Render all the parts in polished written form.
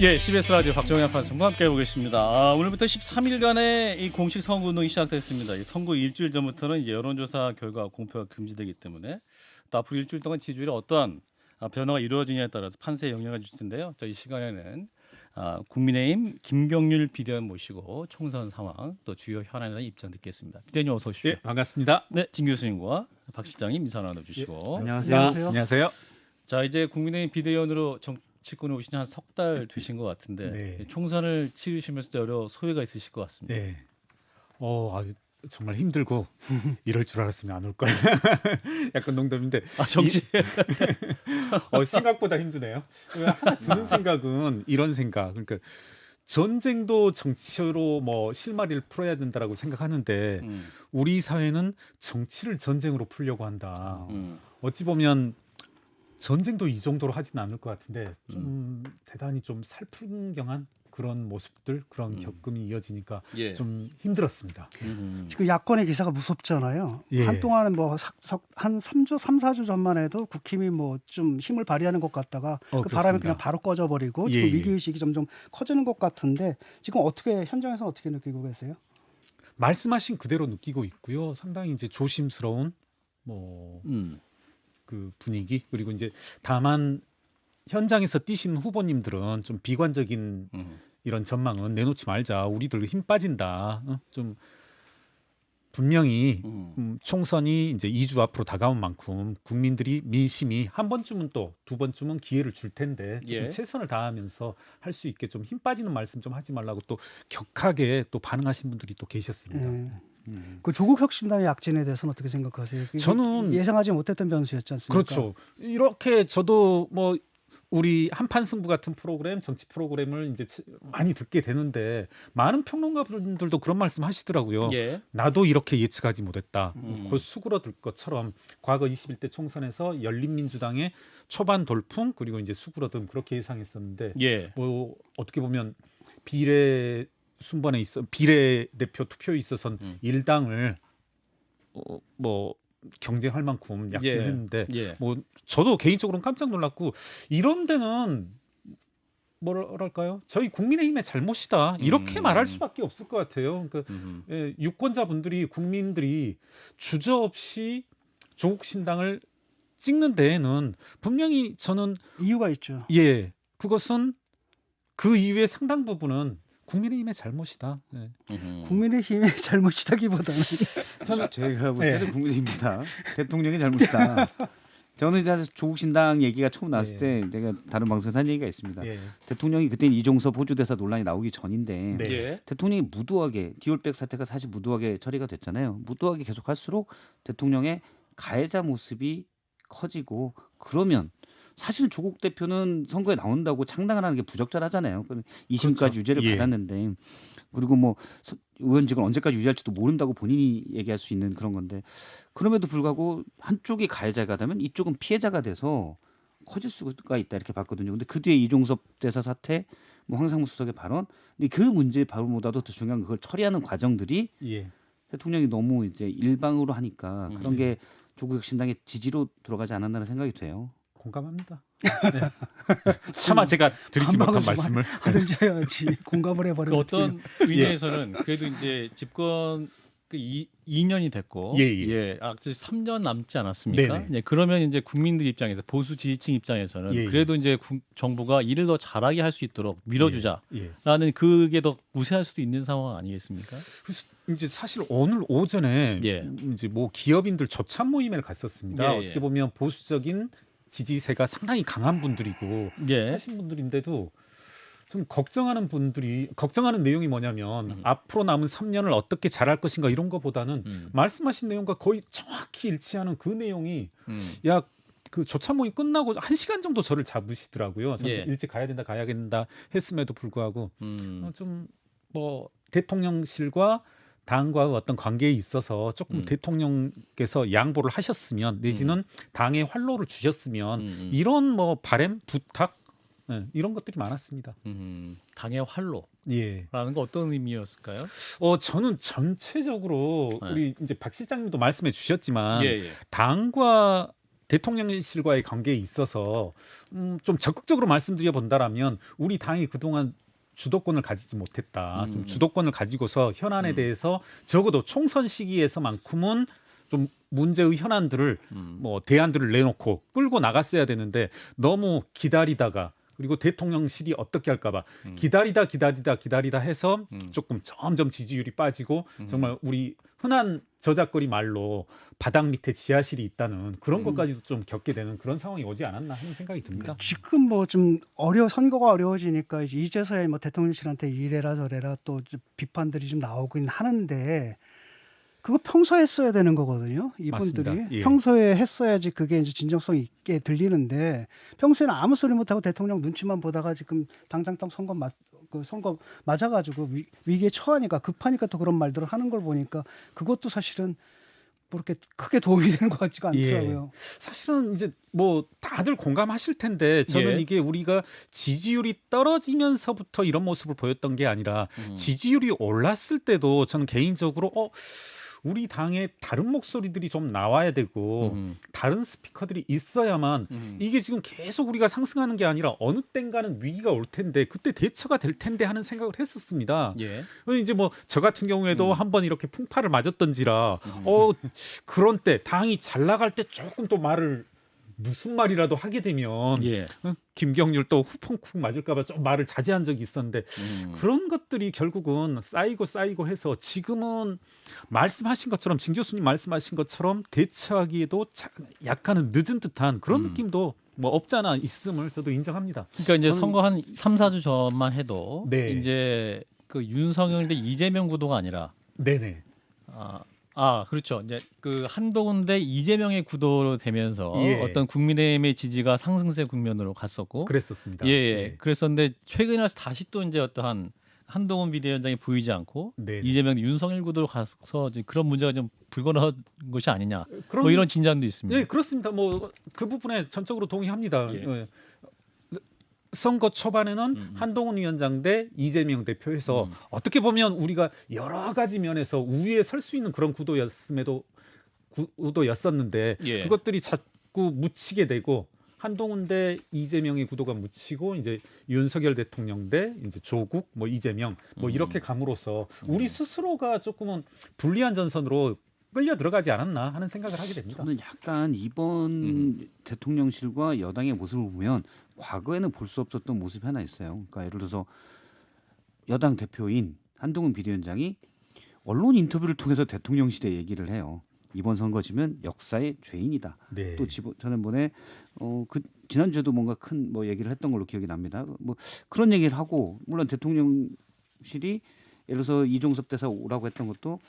예, CBS 라디오 박정현 판사와 함께 보겠습니다. 오늘부터 13일간의 이 공식 선거운동이 시작됐습니다. 이 선거 일주일 전부터는 이제 여론조사 결과 공표가 금지되기 때문에 또 앞으로 일주일 동안 지지율에 어떠한 변화가 이루어지냐에 따라서 판세에 영향을 줄 텐데요. 이 시간에는 국민의힘 김경률 비대위원 모시고 총선 상황 또 주요 현안에 대한 입장 듣겠습니다. 비대위원 어서 오십시오. 예, 반갑습니다. 네, 진 교수님과 박 실장님 인사 나눠주시고. 예, 안녕하세요. 안녕하세요. 자, 이제 국민의힘 비대위원으로 정치권에 오신 지 한 석 달 되신 것 같은데 네. 총선을 치르시면서 여러 소회가 있으실 것 같습니다. 네. 정말 힘들고 이럴 줄 알았으면 안 올 거야. 약간 농담인데 정치. 생각보다 힘드네요. 하나 드는 생각은 이런 생각. 그러니까 전쟁도 정치로 뭐 실마리를 풀어야 된다라고 생각하는데 우리 사회는 정치를 전쟁으로 풀려고 한다. 어찌 보면 전쟁도 이 정도로 하지는 않을 것 같은데 좀 대단히 좀 살풍경한 그런 모습들, 그런 겪음이 이어지니까 예. 좀 힘들었습니다. 지금 야권의 기사가 무섭잖아요. 예. 한동안은 뭐 한 3주, 3, 4주 전만 해도 국힘이 뭐 좀 힘을 발휘하는 것 같다가 그 바람이 그렇습니다. 그냥 바로 꺼져버리고 지금 예, 예. 위기의식이 점점 커지는 것 같은데 지금 현장에서 어떻게 느끼고 계세요? 말씀하신 그대로 느끼고 있고요. 상당히 이제 조심스러운 그 분위기, 그리고 이제 다만 현장에서 뛰신 후보님들은 좀 비관적인 이런 전망은 내놓지 말자. 우리들 힘 빠진다. 좀 분명히 총선이 이제 2주 앞으로 다가온 만큼 국민들이 민심이 한 번쯤은 또 두 번쯤은 기회를 줄 텐데 조금 예. 최선을 다하면서 할 수 있게 좀 힘 빠지는 말씀 좀 하지 말라고 또 격하게 또 반응하신 분들이 또 계셨습니다. 예. 그 조국 혁신당의 약진에 대해서는 어떻게 생각하세요? 그게 저는 예상하지 못했던 변수였지 않습니까? 그렇죠. 이렇게 저도 뭐 우리 한판 승부 같은 프로그램, 정치 프로그램을 이제 많이 듣게 되는데 많은 평론가분들도 그런 말씀 하시더라고요. 예. 나도 이렇게 예측하지 못했다. 곧 수그러들 것처럼 과거 21대 총선에서 열린민주당의 초반 돌풍 그리고 이제 수그러듦 그렇게 예상했었는데 예. 뭐 어떻게 보면 비례 순번에 있어 비례대표 투표에 있어서는 일당을 뭐 경쟁할 만큼 약진했는데 예. 뭐 저도 개인적으로는 깜짝 놀랐고 이런 데는 뭐랄까요? 저희 국민의힘의 잘못이다 이렇게 말할 수밖에 없을 것 같아요. 그러니까 유권자분들이 국민들이 주저없이 조국 신당을 찍는 데에는 분명히 저는 이유가 있죠. 예 그것은 그 이유의 상당 부분은 국민의힘의 잘못이다. 예. 국민의힘의 잘못이다기보다는 제가 볼 네. 때는 국민의힘이다. 대통령의 잘못이다. 저는 이제 사실 조국 신당 얘기가 처음 나왔을 네. 때 제가 다른 방송에서 한 얘기가 있습니다. 예. 대통령이 그때 이종섭 호주대사 논란이 나오기 전인데 네. 예. 대통령이 무도하게 디올백 사태가 사실 무도하게 처리가 됐잖아요. 무도하게 계속 할수록 대통령의 가해자 모습이 커지고 그러면 사실 조국 대표는 선거에 나온다고 창당을 하는 게 부적절하잖아요. 2심까지 그렇죠. 유죄를 예. 받았는데 그리고 뭐 의원직을 언제까지 유지할지도 모른다고 본인이 얘기할 수 있는 그런 건데 그럼에도 불구하고 한쪽이 가해자가 되면 이쪽은 피해자가 돼서 커질 수가 있다 이렇게 봤거든요. 근데 그 뒤에 이종섭 대사 사태, 뭐 황상무 수석의 발언, 근데 그 문제의 발언보다도 더 중요한 그걸 처리하는 과정들이 예. 대통령이 너무 이제 일방으로 하니까 그런 게 조국 혁신당의 지지로 들어가지 않았나는 생각이 돼요. 공감합니다. 네. 차마 제가 드리지 못한 말씀을 하든지 해야지 공감을 그 해버리면 어떤 의미에서는 그래도 이제 집권 2년이 됐고 예. 아직 3년 남지 않았습니까? 네네. 네, 그러면 이제 국민들 입장에서 보수 지지층 입장에서는 예. 그래도 이제 정부가 일을 더 잘하게 할 수 있도록 밀어주자라는 예. 그게 더 우세할 수도 있는 상황 아니겠습니까? 그래서 이제 사실 오늘 오전에 예. 이제 뭐 기업인들 접찬 모임을 갔었습니다. 예. 어떻게 보면 보수적인 지지세가 상당히 강한 분들이고 예. 하신 분들인데도 좀 걱정하는 내용이 뭐냐면 앞으로 남은 3년을 어떻게 잘할 것인가 이런 거보다는 말씀하신 내용과 거의 정확히 일치하는 그 내용이 야 그 조차 모임 끝나고 1시간 정도 저를 잡으시더라고요. 저는 예. 일찍 가야 된다 했음에도 불구하고 좀 뭐 대통령실과 당과의 어떤 관계에 있어서 조금 대통령께서 양보를 하셨으면 내지는 당에 활로를 주셨으면 이런 뭐 바람 부탁 이런 것들이 많았습니다. 당의 활로라는 예. 거 어떤 의미였을까요? 저는 전체적으로 우리 이제 박 실장님도 말씀해 주셨지만 예. 당과 대통령실과의 관계에 있어서 좀 적극적으로 말씀드려 본다라면 우리 당이 그동안 주도권을 가지지 못했다. 좀 주도권을 가지고서 현안에 대해서 적어도 총선 시기에서만큼은 좀 문제의 현안들을 뭐 대안들을 내놓고 끌고 나갔어야 되는데 너무 기다리다가 그리고 대통령실이 어떻게 할까봐 기다리다 해서 조금 점점 지지율이 빠지고 정말 우리 흔한 저작거리 말로 바닥 밑에 지하실이 있다는 그런 것까지도 좀 겪게 되는 그런 상황이 오지 않았나 하는 생각이 듭니다. 지금 뭐 좀 선거가 어려워지니까 이제서야 뭐 대통령실한테 이래라 저래라 또 비판들이 좀 나오긴 하는데 그거 평소에 했어야 되는 거거든요. 이분들이 맞습니다. 예. 평소에 했어야지 그게 이제 진정성 있게 들리는데 평소에는 아무 소리 못 하고 대통령 눈치만 보다가 지금 당장 선거 맞아가지고 위기에 처하니까 급하니까 또 그런 말들을 하는 걸 보니까 그것도 사실은 뭐 이렇게 크게 도움이 되는 것 같지가 않더라고요. 예. 사실은 이제 뭐 다들 공감하실 텐데 저는 예. 이게 우리가 지지율이 떨어지면서부터 이런 모습을 보였던 게 아니라 지지율이 올랐을 때도 저는 개인적으로 우리 당에 다른 목소리들이 좀 나와야 되고 다른 스피커들이 있어야만 이게 지금 계속 우리가 상승하는 게 아니라 어느 땐가는 위기가 올 텐데 그때 대처가 될 텐데 하는 생각을 했었습니다. 예. 이제 뭐 저 같은 경우에도 한번 이렇게 풍파를 맞았던지라 그런 때 당이 잘 나갈 때 조금 또 말을 무슨 말이라도 하게 되면 예. 김경률 또 후펑쿵 맞을까봐 좀 말을 자제한 적이 있었는데 그런 것들이 결국은 쌓이고 해서 지금은 말씀하신 것처럼 진 교수님 말씀하신 것처럼 대처하기에도 약간은 늦은 듯한 그런 느낌도 뭐 없잖아 있음을 저도 인정합니다. 그러니까 이제 선거 한 3, 4주 전만 해도 네. 이제 그 윤석열 대 이재명 구도가 아니라 네네. 그렇죠. 이제 그 한동훈 대 이재명의 구도로 되면서 예. 어떤 국민의힘의 지지가 상승세 국면으로 갔었고, 그랬었습니다. 예. 그랬었는데 최근에 와서 다시 또 이제 어떠한 한동훈 비대위원장이 보이지 않고 네. 이재명, 윤석열 구도로 가서 이제 그런 문제가 좀 불거난 것이 아니냐. 그런 뭐 이런 진단도 있습니다. 예, 그렇습니다. 뭐 그 부분에 전적으로 동의합니다. 예. 예. 선거 초반에는 한동훈 위원장 대 이재명 대표에서 어떻게 보면 우리가 여러 가지 면에서 우위에 설 수 있는 그런 구도였었는데 예. 그것들이 자꾸 묻히게 되고 한동훈 대 이재명의 구도가 묻히고 이제 윤석열 대통령 대 이제 조국 뭐 이재명 뭐 이렇게 감으로써 우리 스스로가 조금은 불리한 전선으로 끌려 들어가지 않았나 하는 생각을 하게 됩니다. 저는 약간 이번 대통령실과 여당의 모습을 보면 과거에는 볼 수 없었던 모습이 하나 있어요. 그러니까 예를 들어서 여당 대표인 한동훈 비대위원장이 언론 인터뷰를 통해서 대통령실에 얘기를 해요. 이번 선거 지면 역사의 죄인이다. 네. 또 지난번에 그 지난주에도 뭔가 큰 뭐 얘기를 했던 걸로 기억이 납니다. 뭐 그런 얘기를 하고 물론 대통령실이 예를 들어서 이종섭 대사 오라고 했던 것도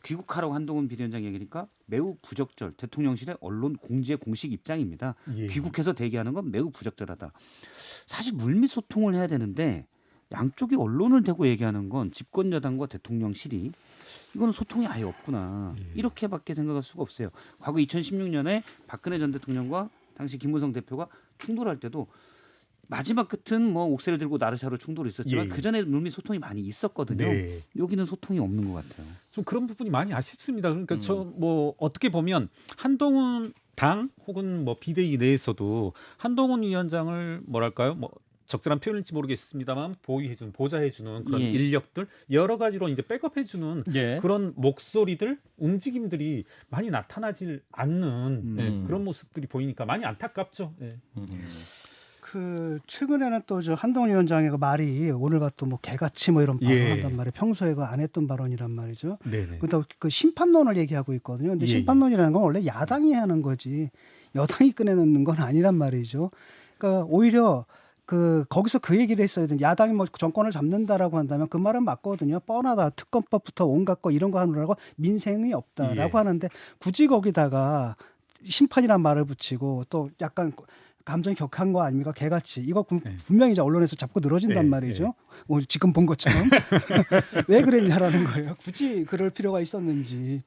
귀국하라고 한동훈 비대위원장 얘기니까 매우 부적절. 대통령실의 언론 공지의 공식 입장입니다. 예. 귀국해서 대기하는 건 매우 부적절하다. 사실 물밑 소통을 해야 되는데 양쪽이 언론을 대고 얘기하는 건 집권 여당과 대통령실이 이거는 소통이 아예 없구나. 이렇게밖에 생각할 수가 없어요. 과거 2016년에 박근혜 전 대통령과 당시 김무성 대표가 충돌할 때도 마지막 끝은 뭐 옥새를 들고 나르샤로 충돌이 있었지만 예. 그 전에 물밑 소통이 많이 있었거든요. 네. 여기는 소통이 없는 것 같아요. 좀 그런 부분이 많이 아쉽습니다. 그러니까 저 뭐 어떻게 보면 한동훈 당 혹은 뭐 비대위 내에서도 한동훈 위원장을 뭐랄까요? 뭐 적절한 표현일지 모르겠습니다만 보좌해주는 그런 예. 인력들 여러 가지로 이제 백업해주는 예. 그런 목소리들 움직임들이 많이 나타나질 않는 그런 모습들이 보이니까 많이 안타깝죠. 예. 그 최근에는 또 저 한동훈 위원장의 그 말이 오늘과 또 뭐 개같이 뭐 이런 발언을 예. 한단 말이에요. 평소에 그 안 했던 발언이란 말이죠. 네네. 그다음 그 심판론을 얘기하고 있거든요. 근데 예, 심판론이라는 건 원래 야당이 하는 거지 여당이 꺼내놓는 건 아니란 말이죠. 그러니까 오히려 그 거기서 그 얘기를 했어야 되는 야당이 뭐 정권을 잡는다라고 한다면 그 말은 맞거든요. 뻔하다. 특검법부터 온갖 거 이런 거 하느라고 민생이 없다라고 예. 하는데 굳이 거기다가 심판이란 말을 붙이고 또 약간 감정이 격한 거 아닙니까? 개같이. 이거 분명히 이제 언론에서 자꾸 늘어진단 네, 말이죠. 오늘 지금 본 것처럼. 왜 그랬냐라는 거예요. 굳이 그럴 필요가 있었는지.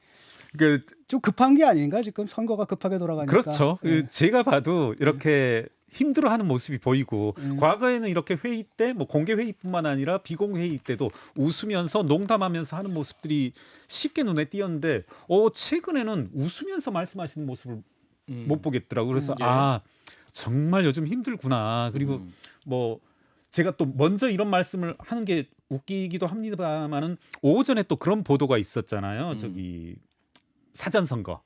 그 좀 급한 게 아닌가? 지금 선거가 급하게 돌아가니까. 그렇죠. 예. 제가 봐도 이렇게 힘들어하는 모습이 보이고 과거에는 이렇게 회의 때 뭐 공개 회의뿐만 아니라 비공개 회의 때도 웃으면서 농담하면서 하는 모습들이 쉽게 눈에 띄었는데 최근에는 웃으면서 말씀하시는 모습을 못 보겠더라고. 그래서 예. 아 정말 요즘 힘들구나. 그리고 뭐 제가 또 먼저 이런 말씀을 하는 게 웃기기도 합니다만은 오전에 또 그런 보도가 있었잖아요. 저기 사전 선거,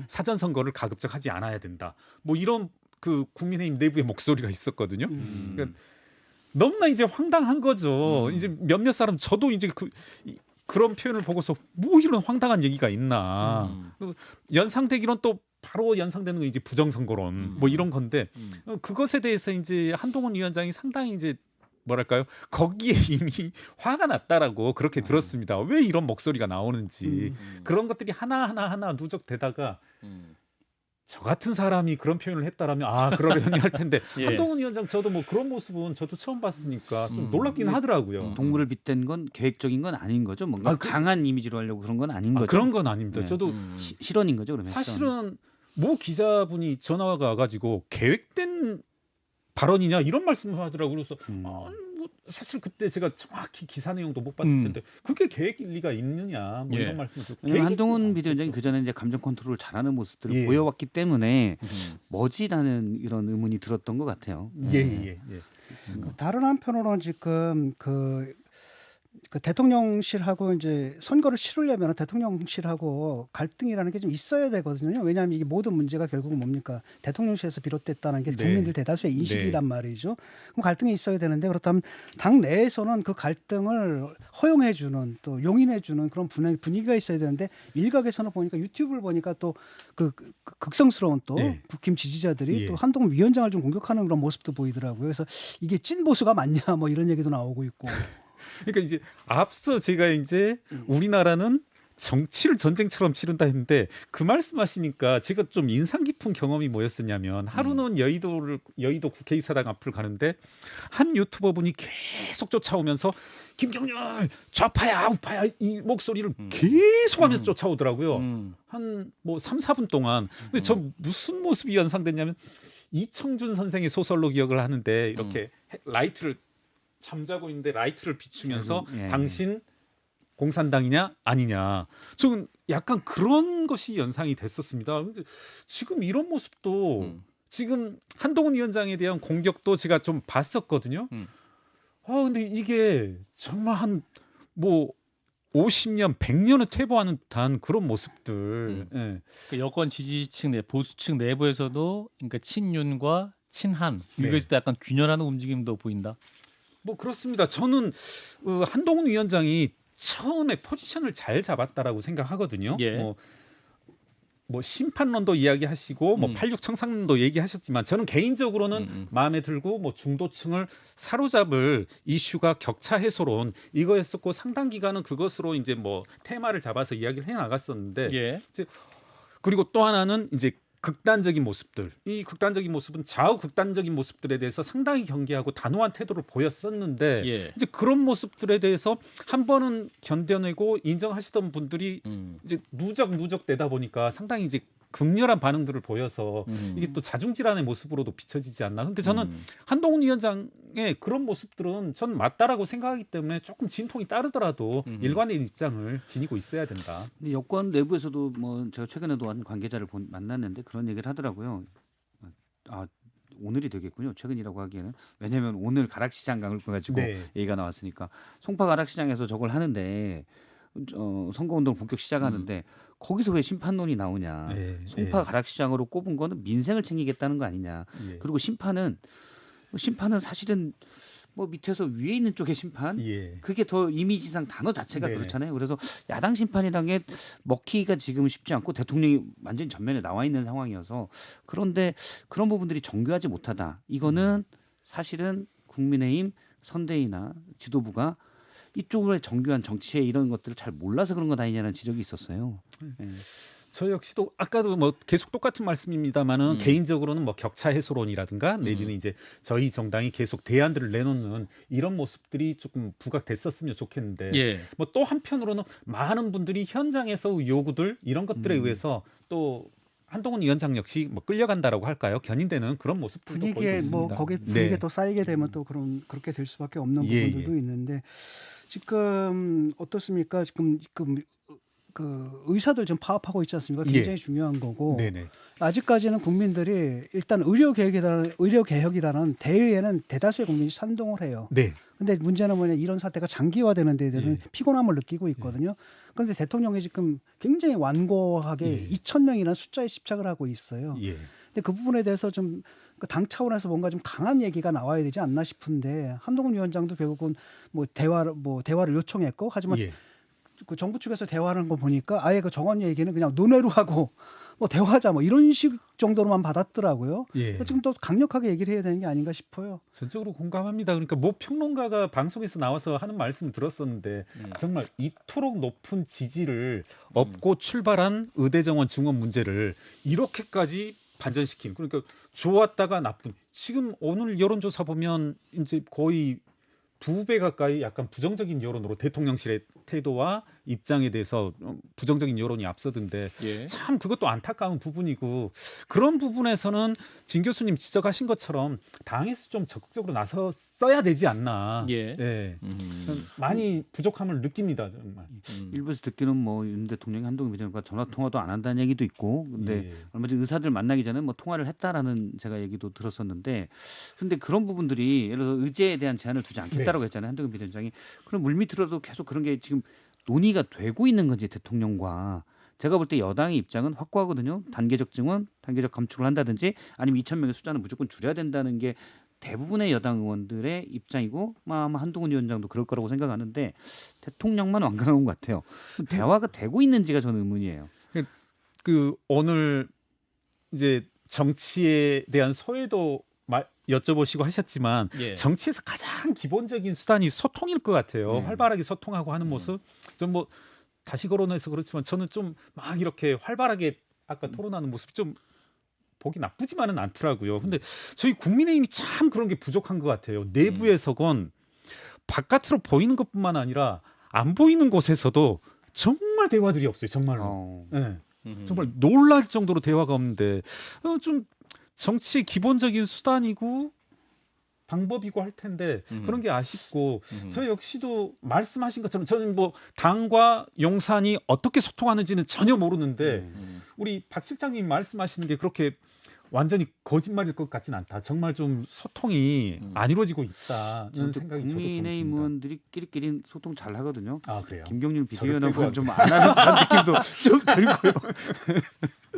사전 선거를 가급적 하지 않아야 된다. 뭐 이런 그 국민의힘 내부의 목소리가 있었거든요. 그러니까 너무나 이제 황당한 거죠. 이제 몇몇 사람 저도 이제 그런 표현을 보고서 뭐 이런 황당한 얘기가 있나. 연상되기론 또 바로 연상되는 거 이제 부정선거론 뭐 이런 건데 그것에 대해서 이제 한동훈 위원장이 상당히 이제 뭐랄까요 거기에 이미 화가 났다라고 그렇게 들었습니다. 왜 이런 목소리가 나오는지 그런 것들이 하나 누적되다가 저 같은 사람이 그런 표현을 했다라면 아 그러려니 할 텐데 예. 한동훈 위원장 저도 뭐 그런 모습은 저도 처음 봤으니까 좀 놀랍긴 하더라고요. 동물을 빗댄 건 계획적인 건 아닌 거죠. 뭔가 강한 이미지로 하려고 그런 건 아닌 거죠. 그런 건 아닙니다. 네. 저도 실언인 거죠. 그러면 사실은 모 기자분이 전화가 와가지고 계획된 발언이냐 이런 말씀을 하더라고요. 그래서 뭐 사실 그때 제가 정확히 기사 내용도 못 봤을 텐데 그게 계획일 리가 있느냐 뭐 예. 이런 말씀을 듣고 왜냐면 한동훈 비대위원장이 그 전에 이제 감정 컨트롤을 잘하는 모습들을 예. 보여왔기 때문에 뭐지라는 이런 의문이 들었던 것 같아요. 예. 다른 한편으로는 지금 그 대통령실하고 이제 선거를 치르려면 대통령실하고 갈등이라는 게 좀 있어야 되거든요. 왜냐하면 이게 모든 문제가 결국은 뭡니까? 대통령실에서 비롯됐다는 게 네. 국민들 대다수의 인식이란 네. 말이죠. 그럼 갈등이 있어야 되는데 그렇다면 당 내에서는 그 갈등을 허용해주는 또 용인해주는 그런 분위기가 있어야 되는데 일각에서는 보니까 유튜브를 보니까 또 그 극성스러운 또 예. 국힘 지지자들이 예. 또 한동훈 위원장을 좀 공격하는 그런 모습도 보이더라고요. 그래서 이게 찐 보수가 맞냐 뭐 이런 얘기도 나오고 있고. 그러니까 이제 앞서 제가 이제 우리나라는 정치를 전쟁처럼 치른다 했는데 그 말씀하시니까 제가 좀 인상 깊은 경험이 뭐였었냐면 하루는 여의도 국회의사당 앞을 가는데 한 유튜버분이 계속 쫓아오면서 김경렬 좌파야 우파야 이 목소리를 계속하면서 쫓아오더라고요. 한 뭐 3, 4분 동안. 근데 저 무슨 모습이 연상됐냐면 이청준 선생의 소설로 기억을 하는데 이렇게 라이트를 잠자고 있는데 라이트를 비추면서 예. 당신 공산당이냐 아니냐. 저는 약간 그런 것이 연상이 됐었습니다. 근데 지금 이런 모습도 지금 한동훈 위원장에 대한 공격도 제가 좀 봤었거든요. 근데 이게 정말 한 뭐 50년, 100년을 퇴보하는 듯한 그런 모습들. 예. 그 여권 지지층 내 보수층 내부에서도 그러니까 친윤과 친한 네. 이것도 약간 균열하는 움직임도 보인다. 뭐 그렇습니다. 저는 한동훈 위원장이 처음에 포지션을 잘 잡았다라고 생각하거든요. 예. 뭐 심판론도 이야기하시고 뭐 86 청산론도 얘기하셨지만 저는 개인적으로는 마음에 들고 뭐 중도층을 사로잡을 이슈가 격차 해소론 이거였었고 상당 기간은 그것으로 이제 뭐 테마를 잡아서 이야기를 해 나갔었는데 예. 그리고 또 하나는 이제 극단적인 모습들. 이 극단적인 모습은 좌우 극단적인 모습들에 대해서 상당히 경계하고 단호한 태도를 보였었는데 예. 이제 그런 모습들에 대해서 한 번은 견뎌내고 인정하시던 분들이 이제 누적되다 보니까 상당히 이제 극렬한 반응들을 보여서 이게 또 자중질환의 모습으로도 비춰지지 않나. 근데 저는 한동훈 위원장의 그런 모습들은 전 맞다라고 생각하기 때문에 조금 진통이 따르더라도 일관의 입장을 지니고 있어야 된다. 근데 여권 내부에서도 뭐 제가 최근에도 한 관계자를 만났는데 그런 얘기를 하더라고요. 아 오늘이 되겠군요. 최근이라고 하기에는 왜냐하면 오늘 가락시장 갈 거 가지고 네. 얘기가 나왔으니까 송파 가락시장에서 저걸 하는데 선거운동 본격 시작하는데 거기서 왜 심판론이 나오냐? 네, 송파 가락시장으로 꼽은 거는 민생을 챙기겠다는 거 아니냐? 예. 그리고 심판은 사실은 뭐 밑에서 위에 있는 쪽의 심판 예. 그게 더 이미지상 단어 자체가 네네. 그렇잖아요. 그래서 야당 심판이란 게 먹히기가 지금 쉽지 않고 대통령이 완전히 전면에 나와 있는 상황이어서 그런데 그런 부분들이 정교하지 못하다. 이거는 사실은 국민의힘 선대위나 지도부가 이쪽으로의 정교한 정치에 이런 것들을 잘 몰라서 그런 것 아니냐는 지적이 있었어요. 네. 저 역시도 아까도 뭐 계속 똑같은 말씀입니다만은 개인적으로는 뭐 격차 해소론이라든가 내지는 이제 저희 정당이 계속 대안들을 내놓는 이런 모습들이 조금 부각됐었으면 좋겠는데 예. 뭐 또 한편으로는 많은 분들이 현장에서 요구들 이런 것들에 의해서 또 한동훈 위원장 역시 뭐 끌려간다라고 할까요? 견인되는 그런 모습들도 보이고 분위기에 있습니다. 뭐 거기에 분위기가 네. 또 쌓이게 되면 또 그렇게 될 수밖에 없는 예, 부분들도 있는데 지금 어떻습니까? 지금 그 의사들 좀 파업하고 있지 않습니까? 굉장히 중요한 거고 네네. 아직까지는 국민들이 일단 의료 개혁이라는 대의에는 대다수의 국민이 찬동을 해요. 네. 근데 문제는 뭐냐 이런 사태가 장기화되는 데 대해서는 예. 피곤함을 느끼고 있거든요. 그런데 대통령이 지금 굉장히 완고하게 예. 2,000명이라는 숫자에 집착을 하고 있어요. 예. 근데 그 부분에 대해서 좀 당 차원에서 뭔가 좀 강한 얘기가 나와야 되지 않나 싶은데 한동훈 위원장도 결국은 대화를 요청했고 하지만 예. 그 정부 측에서 대화하는 거 보니까 아예 그 정원 얘기는 그냥 논외로 하고 대화하자 이런 식 정도로만 받았더라고요. 예. 지금 또 강력하게 얘기를 해야 되는 게 아닌가 싶어요. 전적으로 공감합니다. 그러니까 뭐 평론가가 방송에서 나와서 하는 말씀을 들었었는데 정말 이토록 높은 지지를 얻고 출발한 의대정원 증원 문제를 이렇게까지 반전시킨. 그러니까 좋았다가 나쁜. 지금 오늘 여론조사 보면 이제 거의 2배 가까이 약간 부정적인 여론으로 대통령실의 태도와 입장에 대해서 부정적인 여론이 앞서던데 예. 참 그것도 안타까운 부분이고 그런 부분에서는 진 교수님 지적하신 것처럼 당에서 좀 적극적으로 나섰어야 되지 않나. 예. 네. 많이 부족함을 느낍니다. 정말. 일부에서 듣기는 뭐 윤 대통령이 한동훈 비대위원과 전화 통화도 안 한다는 얘기도 있고, 근데 예. 얼마 전 의사들 만나기 전에 뭐 통화를 했다라는 제가 얘기도 들었었는데, 근데 그런 부분들이 예를 들어 의제에 대한 제한을 두지 않겠다라고 했잖아요, 한동훈 비대위원장이. 그럼 물밑으로도 계속 그런 게 지금 논의가 되고 있는 건지 대통령과. 제가 볼 때 여당의 입장은 확고하거든요. 단계적 증원, 단계적 감축을 한다든지 아니면 2,000명의 숫자는 무조건 줄여야 된다는 게 대부분의 여당 의원들의 입장이고 아마 한동훈 위원장도 그럴 거라고 생각하는데 대통령만 완강한 것 같아요. 대화가 되고 있는지가 저는 의문이에요. 그 오늘 이제 정치에 대한 소외도 여쭤보시고 하셨지만 예. 정치에서 가장 기본적인 수단이 소통일 것 같아요. 네. 활발하게 소통하고 하는 모습. 전 뭐 다시 거론해서 그렇지만 저는 좀 막 이렇게 활발하게 아까 토론하는 모습이 좀 보기 나쁘지만은 않더라고요. 근데 저희 국민의힘이 참 그런 게 부족한 것 같아요. 내부에서건 바깥으로 보이는 것뿐만 아니라 안 보이는 곳에서도 정말 대화들이 없어요. 정말로. 네. 정말 놀랄 정도로 대화가 없는데 좀 정치의 기본적인 수단이고 방법이고 할 텐데 그런 게 아쉽고 저 역시도 말씀하신 것처럼 저는 뭐 당과 용산이 어떻게 소통하는지는 전혀 모르는데 우리 박 실장님 말씀하시는 게 그렇게 완전히 거짓말일 것 같진 않다. 정말 좀 소통이 안 이루어지고 있다는 생각이 저도 좀 국민의힘 듭니다. 의원들이 끼리끼리 소통 잘 하거든요. 아 그래요? 김경률 저를 비대위원하고는 빼고 좀 안 하는 듯한 느낌도 좀 들고요.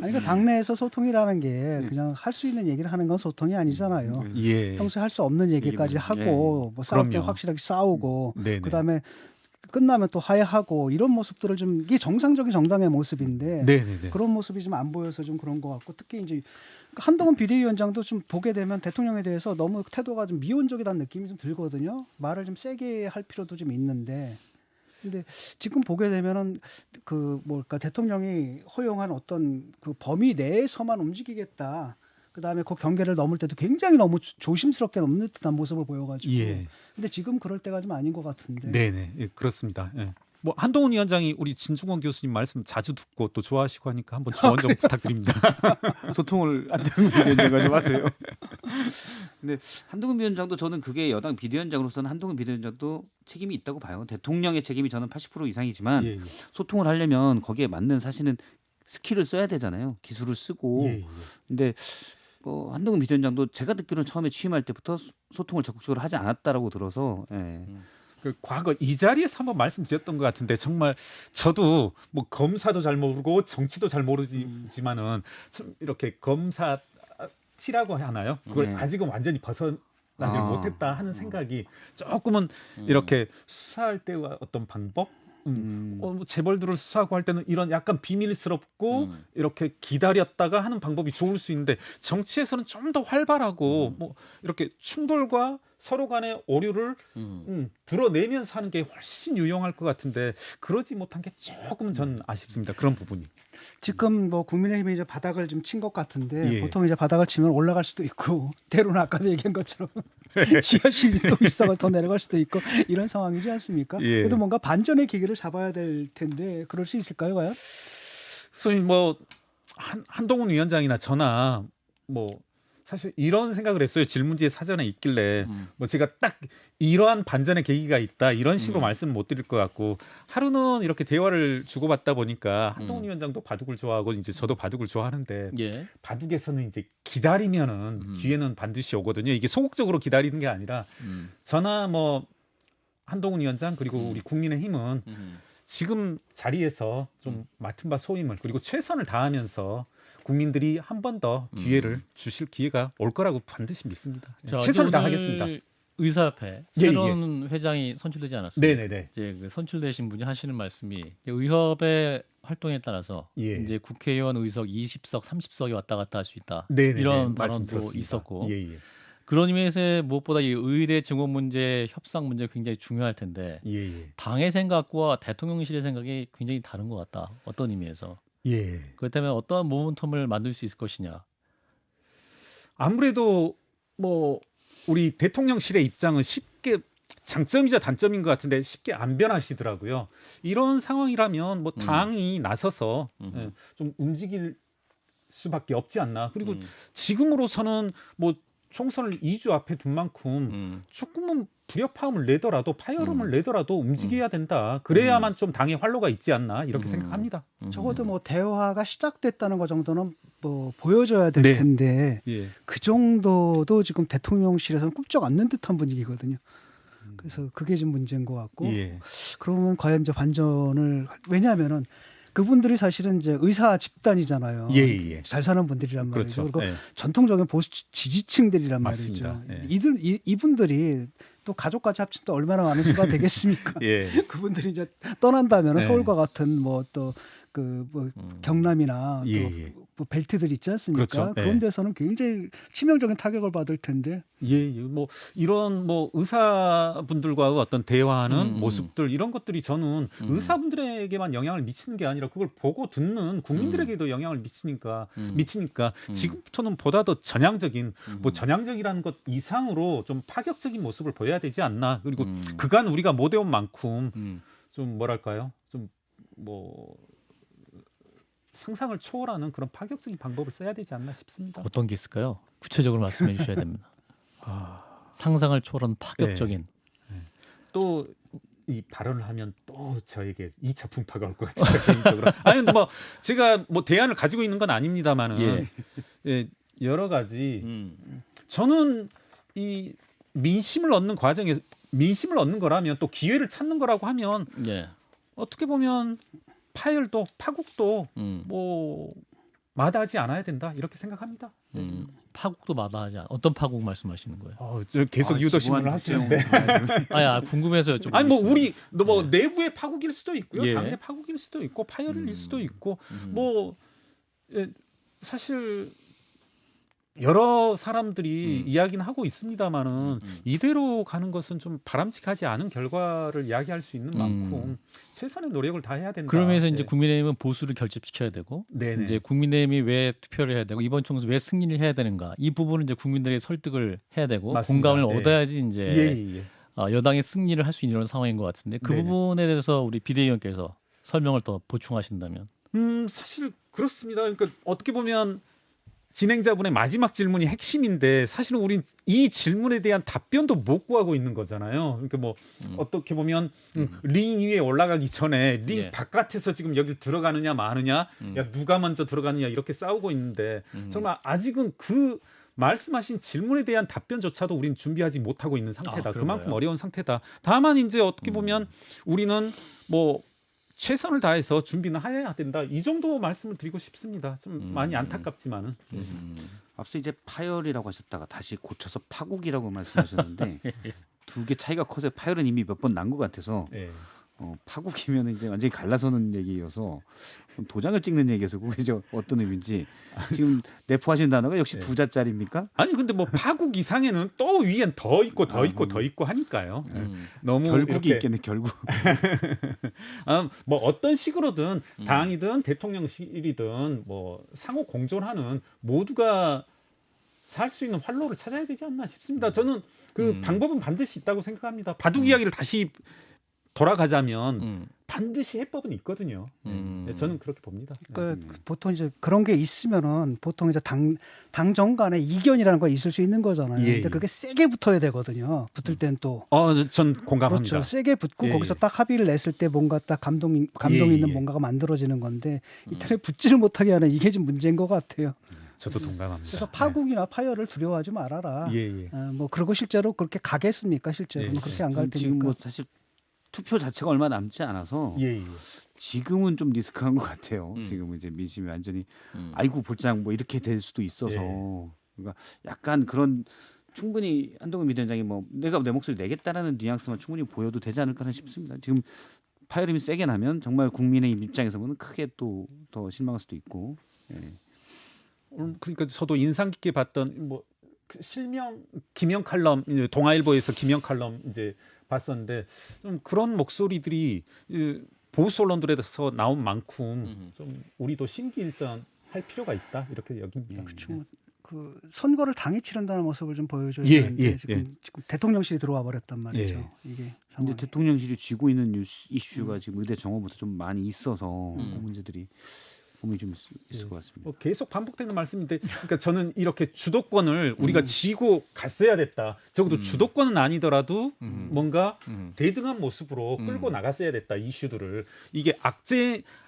아니 그러니까 당내에서 소통이라는 게 그냥 할 수 있는 얘기를 하는 건 소통이 아니잖아요. 예. 평소에 할 수 없는 얘기까지 하고 뭐 싸울 때 그럼요. 확실하게 싸우고 네네. 그다음에 끝나면 또 화해하고 이런 모습들을 좀 이게 정상적인 정당의 모습인데 네네네. 그런 모습이 좀 안 보여서 좀 그런 것 같고 특히 이제 한동훈 비대위원장도 좀 보게 되면 대통령에 대해서 너무 태도가 좀 미온적이라는 느낌이 좀 들거든요. 말을 좀 세게 할 필요도 좀 있는데 근데 지금 보게 되면은 그 뭘까 대통령이 허용한 어떤 그 범위 내에서만 움직이겠다. 그다음에 그 경계를 넘을 때도 굉장히 너무 조심스럽게 넘는 듯한 모습을 보여가지고. 예. 근데 지금 그럴 때가 좀 아닌 것 같은데. 네네. 예, 그렇습니다. 예. 뭐 한동훈 위원장이 우리 진중권 교수님 말씀 자주 듣고 또 좋아하시고 하니까 한번 조언 좀 부탁드립니다. 소통을 한동훈 비대위원장과 좀 하세요. 근데 한동훈 비대위원장도 저는 그게 여당 비대위원장으로서는 한동훈 비대위원장도 책임이 있다고 봐요. 대통령의 책임이 저는 80% 이상이지만 예, 예. 소통을 하려면 거기에 맞는 사실은 스킬을 써야 되잖아요. 기술을 쓰고. 예, 예. 근데 한동훈 비대위원장도 제가 듣기로는 처음에 취임할 때부터 소통을 적극적으로 하지 않았다라고 들어서 예. 그 과거 이 자리에서 한번 말씀드렸던 것 같은데 정말 저도 뭐 검사도 잘 모르고 정치도 잘 모르지만은 참 이렇게 검사 티라고 하나요? 그걸 네. 아직은 완전히 벗어나지 아. 못했다 하는 생각이 조금은 이렇게 수사할 때와 어떤 방법 뭐 재벌들을 수사하고 할 때는 이런 약간 비밀스럽고 이렇게 기다렸다가 하는 방법이 좋을 수 있는데 정치에서는 좀 더 활발하고 뭐 이렇게 충돌과 서로 간의 오류를 드러내면서 하는 게 훨씬 유용할 것 같은데 그러지 못한 게 조금은 전 아쉽습니다. 그런 부분이. 지금 뭐 국민의힘이 이제 바닥을 좀 친 것 같은데 예. 보통 이제 바닥을 치면 올라갈 수도 있고 때로는 아까도 얘기한 것처럼 지하실 또 있어가 더 내려갈 수도 있고 이런 상황이지 않습니까? 예. 그래도 뭔가 반전의 기기를 잡아야 될 텐데 그럴 수 있을까요, 과연? 소위 뭐 한동훈 위원장이나 저나 뭐 사실 이런 생각을 했어요. 질문지에 사전에 있길래 음. 뭐 제가 딱 이러한 반전의 계기가 있다 이런 식으로 말씀 못 드릴 것 같고 하루는 이렇게 대화를 주고받다 보니까 한동훈 위원장도 바둑을 좋아하고 이제 저도 바둑을 좋아하는데 예. 바둑에서는 이제 기다리면은 기회는 반드시 오거든요. 이게 소극적으로 기다리는 게 아니라 저나 뭐 한동훈 위원장 그리고 우리 국민의힘은 지금 자리에서 좀 맡은 바 소임을 그리고 최선을 다하면서 국민들이 한 번 더 기회를 주실 기회가 올 거라고 반드시 믿습니다. 자, 최선을 오늘 다하겠습니다. 의사협회 예, 새로운 회장이 선출되지 않았습니까? 네네네. 이제 그 선출되신 분이 하시는 말씀이 의협의 활동에 따라서 예. 이제 국회의원 의석 20석, 30석이 왔다 갔다 할 수 있다. 네네네. 이런 말씀 발언도 들었습니다. 있었고 예, 예. 그런 의미에서 무엇보다 이 의대 증원 문제, 협상 문제 굉장히 중요할 텐데 예, 예. 당의 생각과 대통령실의 생각이 굉장히 다른 것 같다. 어떤 의미에서 예. 그렇다면 어떠한 모멘텀을 만들 수 있을 것이냐. 아무래도 뭐 우리 대통령실의 입장은 쉽게 장점이자 단점인 것 같은데 쉽게 안 변하시더라고요. 이런 상황이라면 뭐 당이 나서서 좀 움직일 수밖에 없지 않나. 그리고 지금으로서는 뭐 총선을 2주 앞에 둔 만큼 조금은 불협화음을 내더라도 파열음을 내더라도 움직여야 된다. 그래야만 좀 당의 활로가 있지 않나 이렇게 생각합니다. 적어도 뭐 대화가 시작됐다는 거 정도는 뭐 보여줘야 될 네. 텐데 예. 그 정도도 지금 대통령실에서는 꿈쩍 않는 듯한 분위기거든요. 그래서 그게 좀 문제인 것 같고 예. 그러면 과연 이제 반전을 왜냐하면은 그분들이 사실은 이제 의사 집단이잖아요. 예, 예. 잘 사는 분들이란 말이죠. 그렇죠. 그리고 예. 전통적인 보수 지지층들이란 맞습니다. 말이죠. 예. 이분들이 또 가족까지 합치면 또 얼마나 많은 수가 되겠습니까? 예. 그분들이 이제 떠난다면 네. 서울과 같은 뭐 또 그 뭐 경남이나 예, 또 예. 뭐 벨트들 있지 않습니까? 그렇죠. 그런 예. 데서는 굉장히 치명적인 타격을 받을 텐데. 예, 뭐 이런 뭐 의사분들과의 어떤 대화하는 모습들 이런 것들이 저는 의사분들에게만 영향을 미치는 게 아니라 그걸 보고 듣는 국민들에게도 영향을 미치니까 지금부터는 보다 더 전향적인 뭐 전향적이라는 것 이상으로 좀 파격적인 모습을 보여야 되지 않나. 그리고 그간 우리가 못 해온 만큼 좀 뭐랄까요? 좀 뭐 상상을 초월하는 그런 파격적인 방법을 써야 되지 않나 싶습니다. 어떤 게 있을까요? 구체적으로 말씀해 주셔야 됩니다. 상상을 초월한 파격적인. 또 이 발언을 하면 또 저에게 2차 풍파가 올 것 같아요. 개인적으로. 아니 근데 뭐 제가 뭐 대안을 가지고 있는 건 아닙니다만은 예, 여러 가지 저는 이 민심을 얻는 과정에서 민심을 얻는 거라면 또 기회를 찾는 거라고 하면 예. 어떻게 보면 파열도 파국도 음. 뭐 마다하지 않아야 된다 이렇게 생각합니다. 파국도 마다하지 않아. 어떤 파국 말씀하시는 거예요? 저 계속 유도신문을 하시는데. 아야 궁금해서요. 좀 아니 뭐 우리 뭐 내부의 파국일 수도 있고요, 예. 당내 파국일 수도 있고 파열일 수도 있고 뭐 사실 여러 사람들이 이야기는 하고 있습니다만은 이대로 가는 것은 좀 바람직하지 않은 결과를 이야기할 수 있는 만큼 최선의 노력을 다해야 된다. 그러면서 이제 네. 국민의힘은 보수를 결집시켜야 되고 네네. 이제 국민의힘이 왜 투표를 해야 되고 이번 총선 왜 승리를 해야 되는가 이 부분은 이제 국민들에게 설득을 해야 되고 맞습니다. 공감을 네. 얻어야지 이제 예. 여당의 승리를 할 수 있는 이런 상황인 것 같은데 그 네네. 부분에 대해서 우리 비대위원께서 설명을 더 보충하신다면. 사실 그렇습니다. 그러니까 어떻게 보면 진행자분의 마지막 질문이 핵심인데 사실은 우린 이 질문에 대한 답변도 못 구하고 있는 거잖아요. 그러니까 뭐 어떻게 보면 링 위에 올라가기 전에 링 예. 바깥에서 지금 여기 들어가느냐 마느냐, 야 누가 먼저 들어가느냐 이렇게 싸우고 있는데 정말 아직은 그 말씀하신 질문에 대한 답변조차도 우린 준비하지 못하고 있는 상태다. 그런 그만큼 거예요? 어려운 상태다. 다만 이제 어떻게 보면 우리는 뭐 최선을 다해서 준비는 해야 된다. 이 정도 말씀을 드리고 싶습니다. 좀 많이 안타깝지만은. 앞서 이제 파열이라고 하셨다가 다시 고쳐서 파국이라고 말씀하셨는데 두 개 차이가 커서 파열은 이미 몇 번 난 것 같아서 네. 파국이면 이제 완전히 갈라서는 얘기여서 도장을 찍는 얘기여서 그게 이제 어떤 의미인지 지금 내포하신 단어가 역시 두 자짜리입니까? 아니 근데 뭐 파국 이상에는 또 위엔 더 있고 더 있고 더 있고 하니까요. 너무 결국이 이렇게, 있겠네 결국. 뭐 어떤 식으로든 당이든 대통령실이든 뭐 상호 공존하는 모두가 살 수 있는 활로를 찾아야 되지 않나 싶습니다. 저는 그 방법은 반드시 있다고 생각합니다. 바둑 이야기를 다시 돌아가자면 반드시 해법은 있거든요. 네, 저는 그렇게 봅니다. 그러니까 보통 이제 그런 게 있으면은 보통 이제 당정 간에 이견이라는 거 있을 수 있는 거잖아요. 예, 근데 예. 그게 세게 붙어야 되거든요. 붙을 땐 또. 전 공감합니다. 그렇죠. 세게 붙고 예, 거기서 예. 딱 합의를 냈을 때 뭔가 딱 감동이 예, 있는 예. 뭔가가 만들어지는 건데 이틀에 붙지를 못하게 하는 이게 좀 문제인 것 같아요. 저도 동감합니다. 그래서 파국이나 파열을 두려워하지 말아라. 예, 예. 뭐 그리고 실제로 그렇게 가겠습니까? 실제로 예, 는 그렇게 안 갈 테니까. 지금 뭐 사실 투표 자체가 얼마 남지 않아서 예, 예. 지금은 좀 리스크한 것 같아요. 음. 지금은 이제 민심이 완전히 음. 아이고 볼장 뭐 이렇게 될 수도 있어서 예. 그러니까 약간 그런 충분히 한동훈 비대위원장이 뭐 내가 내 목소리 내겠다라는 뉘앙스만 충분히 보여도 되지 않을까 싶습니다. 지금 파열음이 세게 나면 정말 국민의 입장에서 보면 크게 또 더 실망할 수도 있고. 예. 그러니까 저도 인상 깊게 봤던 뭐그 실명 김영 칼럼 이제 동아일보에서 김영 칼럼 이제 봤었는데 좀 그런 목소리들이 보수 언론들에서 나온 만큼 좀 우리도 심기일전 할 필요가 있다 이렇게 여깁니다. 그렇죠. 그 선거를 당이 치른다는 모습을 좀 보여줘야 예, 되는데 예, 지금, 예. 지금 대통령실이 들어와 버렸단 말이죠. 예. 이게 근데 상황이. 대통령실이 쥐고 있는 이슈가 지금 의대 정원부터 좀 많이 있어서 그 문제들이 고민이 좀 있을 것 같습니다. 뭐 계속 반복되는 말씀인데, 그러니까 저는 이렇게 주도권을 우리가 쥐고 갔어야 됐다. 적어도 주도권은 아니더라도 뭔가 대등한 모습으로 끌고 나갔어야 됐다. 이슈들을 이게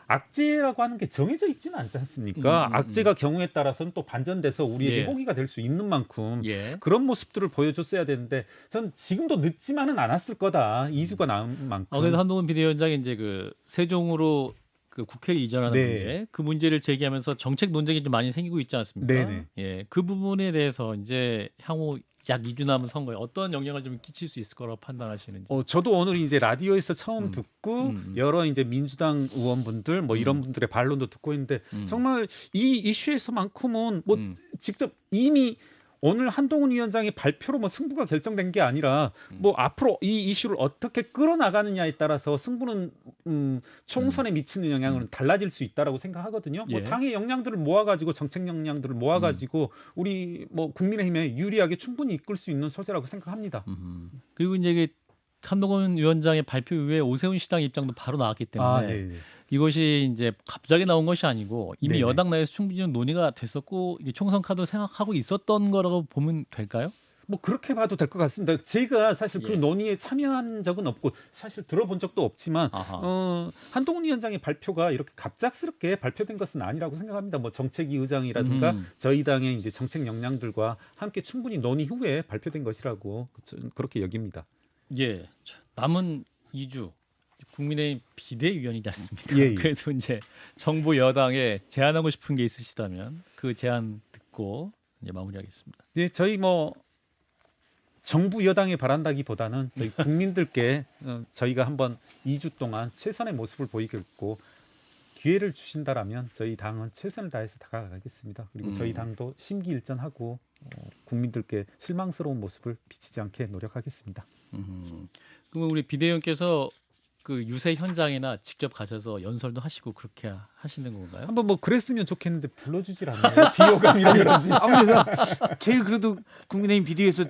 악재라고 하는 게 정해져 있지는 않지 않습니까? 악재가 경우에 따라서는 또 반전돼서 우리에게 예. 호기가 될 수 있는 만큼 예. 그런 모습들을 보여줬어야 되는데, 전 지금도 늦지만은 않았을 거다. 2주가 남은 만큼. 그래서 한동훈 비대위원장이 이제 그 세종으로 그 국회를 이전하는 네. 문제, 그 문제를 제기하면서 정책 논쟁이 좀 많이 생기고 있지 않습니까? 네네. 예, 그 부분에 대해서 이제 향후 약 2주 남은 선거에 어떤 영향을 좀 끼칠 수 있을 거라고 판단하시는지. 저도 오늘 이제 라디오에서 처음 듣고 여러 이제 민주당 의원분들 뭐 이런 분들의 반론도 듣고 있는데 정말 이 이슈에서만큼은 뭐 직접 이미 오늘 한동훈 위원장의 발표로 뭐 승부가 결정된 게 아니라 뭐 앞으로 이 이슈를 어떻게 끌어나가느냐에 따라서 승부는 총선에 미치는 영향은 달라질 수 있다라고 생각하거든요. 뭐 예. 당의 역량들을 모아가지고 정책 역량들을 모아가지고 우리 뭐 국민의힘에 유리하게 충분히 이끌 수 있는 소재라고 생각합니다. 그리고 이제 이게 한동훈 위원장의 발표 이후에 오세훈 시장 입장도 바로 나왔기 때문에 네. 이것이 이제 갑자기 나온 것이 아니고 이미 네네. 여당 내에서 충분히 좀 논의가 됐었고 이게 총선 카드를 생각하고 있었던 거라고 보면 될까요? 뭐 그렇게 봐도 될 것 같습니다. 제가 사실 그 예. 논의에 참여한 적은 없고 사실 들어본 적도 없지만 아하. 한동훈 위원장의 발표가 이렇게 갑작스럽게 발표된 것은 아니라고 생각합니다. 뭐 정책위 의장이라든가 저희 당의 이제 정책 역량들과 함께 충분히 논의 후에 발표된 것이라고 저는 그렇게 여깁니다. 예. 자, 남은 2주 국민의힘 비대위원이지 않습니까? 예, 예. 그래도 이제 정부 여당에 제안하고 싶은 게 있으시다면 그 제안 듣고 이제 마무리하겠습니다. 네, 저희 뭐 정부 여당에 바란다기보다는 저희 국민들께 저희가 한번 2주 동안 최선의 모습을 보이겠고 기회를 주신다라면 저희 당은 최선을 다해서 다가가겠습니다. 그리고 저희 당도 심기일전하고 국민들께 실망스러운 모습을 비치지 않게 노력하겠습니다. 그러면 우리 비대위원께서 그 유세 현장이나 직접 가셔서 연설도 하시고 그렇게 하시는 건가요? 한번 뭐 그랬으면 좋겠는데 불러주질 않네요. 비호감이라 그런지. 아무래도 제일 그래도 국민의힘 비대위에서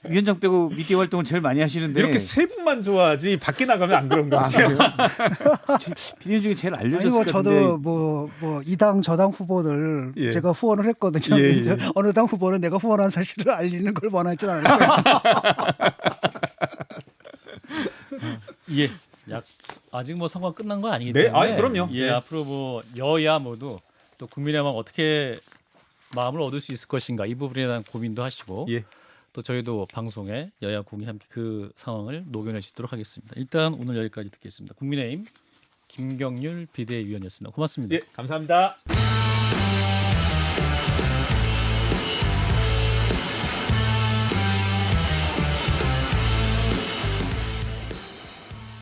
위원장 빼고 미디어 활동을 제일 많이 하시는데 이렇게 세 분만 좋아하지 밖에 나가면 안 그런 거 같아요. 비대위원 중에 제일 아니 알려졌을 뭐 것 같은데 저도 뭐 이 당 저당 후보들 예. 제가 후원을 했거든요. 예, 이제 예. 어느 당 후보는 내가 후원한 사실을 알리는 걸 원하지 않아요. 예. 아직 뭐 선거 끝난 건 아니기 네, 때문에 그럼요. 예, 네. 앞으로 뭐 여야 모두 또 국민의힘은 어떻게 마음을 얻을 수 있을 것인가 이 부분에 대한 고민도 하시고 예. 또 저희도 방송에 여야 공이 함께 그 상황을 녹여낼 수 있도록 하겠습니다. 일단 오늘 여기까지 듣겠습니다. 국민의힘 김경률 비대위원이었습니다. 고맙습니다. 예, 감사합니다.